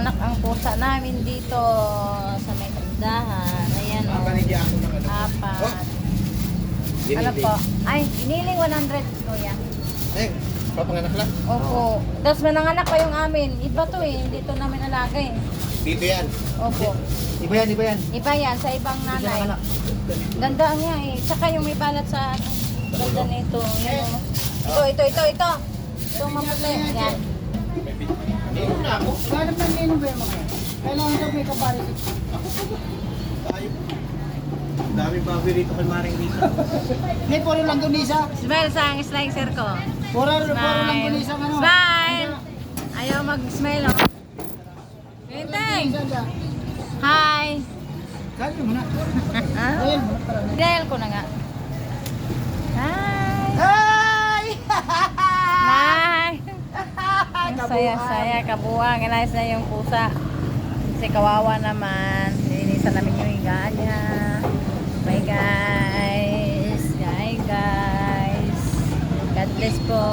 Nanganak ang pusa namin dito sa may tindahan. Ayan o. Apat. Ano po? Ay, iniling 100 kuya. Eh, papanganak lang? Opo. Tapos mananganak pa yung amin. Iba to eh. Hindi to namin alaga eh. Dito yan. Opo. Iba yan, iba yan. Iba yan sa ibang nanay. Ganda niya eh. Tsaka yung may balat sa ganda nito. Yan o. Ito. Ito maputi. Yan. Dito na ako. Ganap ng nino ba yung mga yan? Kailangan daw may kapalit. Daming baboy rito kay Maring Lisa. May puro lang doon isa. Smile sa ang slicer ko. Puro lang doon isa. Ano? Smile! Ayaw mag-smile oh. Hintay! Hi! Kaya mo na. Ah? Dial ko na nga. Hi! Hi! Hi! Ang saya-saya, kabuwang. Inayos na yung pusa. Kasi kawawa naman. Linisan namin yung higaan niya. Bye guys! Bye guys! God bless po!